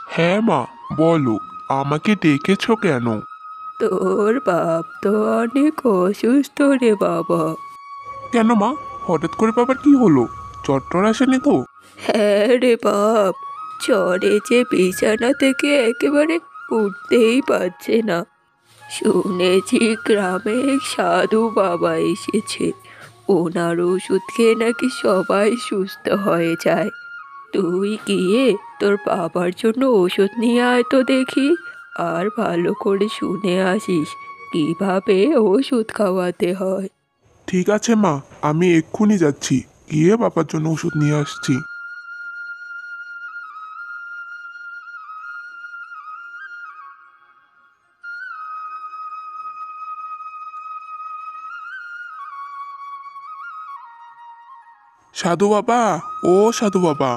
হ্যাঁ মা, বলো, আমাকে ডেকেছো কেন? তোর বাপ তো অনেক অসুস্থ রে বাবা। কেন মা, হঠাৎ করে বাবার কি হলো? চট্টর আসেনি তো? হ্যাঁ রে বাপ, জ্বরে যে বিছানা থেকে একেবারে উঠতেই পারছে না। শুনেছি গ্রামে এক সাধু বাবা এসেছে, ওনার ওষুধ খেয়ে নাকি সবাই সুস্থ হয়ে যায়। তুই গিয়ে তোর বাবার জন্য ওষুধ নিয়ে আয় তো দেখি, আর ভালো করে শুনে আসিস কিভাবে ওষুধ খাওয়াতে হয়। ঠিক আছে মা, আমি এক্ষুনি যাচ্ছি, গিয়ে বাবার জন্য ওষুধ নিয়ে আসছি। সাধু বাবা, ও সাধু বাবা,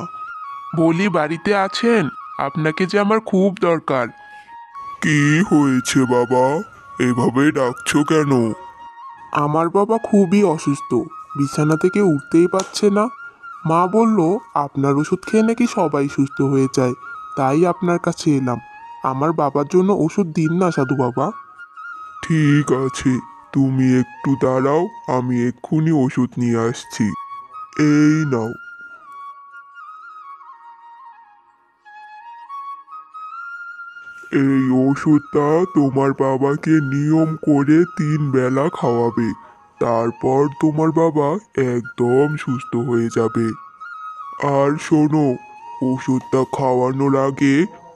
বলি বাড়িতে আছেন? আপনাকে যে আমার খুব দরকার। কি হয়েছে বাবা, এভাবে ডাকছো কেন? আমার বাবা খুবই অসুস্থ, বিছানা থেকে উঠতেই পারছে না। মা বলল আপনার ওষুধ খেয়ে নাকি সবাই সুস্থ হয়ে যায়, তাই আপনার কাছে এলাম। আমার বাবার জন্য ওষুধ দিন না সাধু বাবা। ঠিক আছে, তুমি একটু দাঁড়াও, আমি এক্ষুনি ওষুধ নিয়ে আসছি। এই নাও। এই ওষুধটা তোমার বাবাকে নিয়ম করে 3 বেলা খাওয়াবে, তারপর তোমার বাবা একদম সুস্থ হয়ে যাবে। আর শোনো, ওষুধটা খাওয়ানোর আগে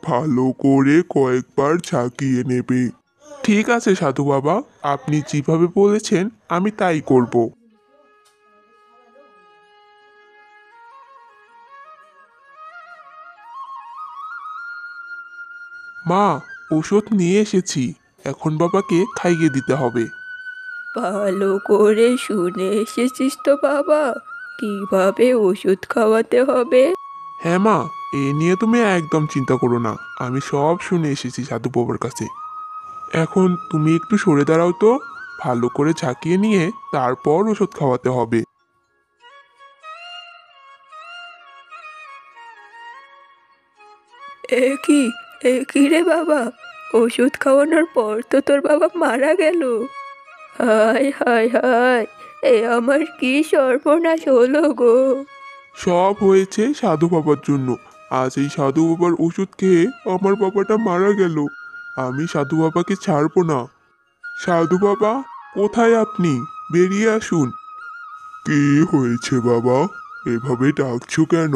ভালো করে কয়েকবার ঝাঁকিয়ে নেবে। ঠিক আছে সাধু বাবা, আপনি যেভাবে বলেছেন আমি তাই করব। মা, ওষুধ নিয়ে এসেছি, এখন বাবাকে খাইয়ে দিতে হবে। ভালো করে শুনে এসেছিস তো বাবা, কিভাবে ওষুধ খাওয়াতে হবে? হ্যাঁ মা, এ নিয়ে তুমি একদম চিন্তা করো না, আমি সব শুনে এসেছি সাধু বাবার কাছে। এখন তুমি একটু সরে দাঁড়াও তো, ভালো করে ঝাঁকিয়ে নিয়ে তারপর ওষুধ খাওয়াতে হবে। এ কি, এ কি রে বাবা, ওষুধ খাওয়ানোর পর তো তোর বাবা মারা গেল। হায় হায় হায়, এ আমার কি সর্বনাশ হলো গো। সব হয়েছে সাধু বাবার জন্য। আজ এই সাধু বাবার ওষুধ খেয়ে আমার বাবাটা মারা গেল। আমি সাধু বাবাকে ছাড়বো না। সাধু বাবা, কোথায় আপনি? বেরিয়ে আসুন। কি হয়েছে বাবা, এভাবে ডাকছো কেন?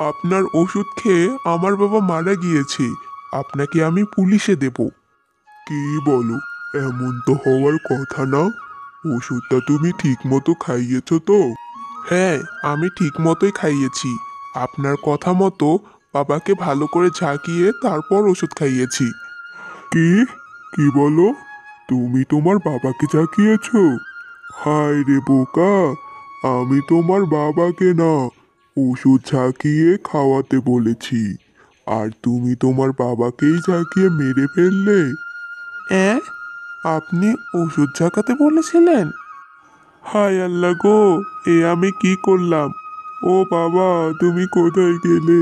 আপনার ওষুধ খেয়ে আমার বাবা মারা গিয়েছে, আপনাকে আমি পুলিশে দেব। কি বলো, এমন তো হওয়ার কথা না। ওষুধটা তুমি ঠিক মতো খাইয়েছো তো? হ্যাঁ, আমি ঠিক মতোই খাইয়েছি। আপনার কথা মতো বাবাকে ভালো করে ঝাঁকিয়ে তারপর ওষুধ খাইয়েছি। কি, কি বলো? তুমি তোমার বাবাকে ঝাঁকিয়েছো? হায় রে বোকা, আমি তোমার বাবাকে না, ওষুধ ঝাঁকিয়ে খাওয়াতে বলেছি, আর তুমি তোমার বাবাকেই ঝাঁকিয়ে মেরে ফেললে। অ্যাঁ, আপনি ওষুধ ঝাঁকাতে বলেছিলেন? হায় আল্লাহ গো, এ আমি কি করলাম? ও বাবা, তুমি কোথায় গেলে?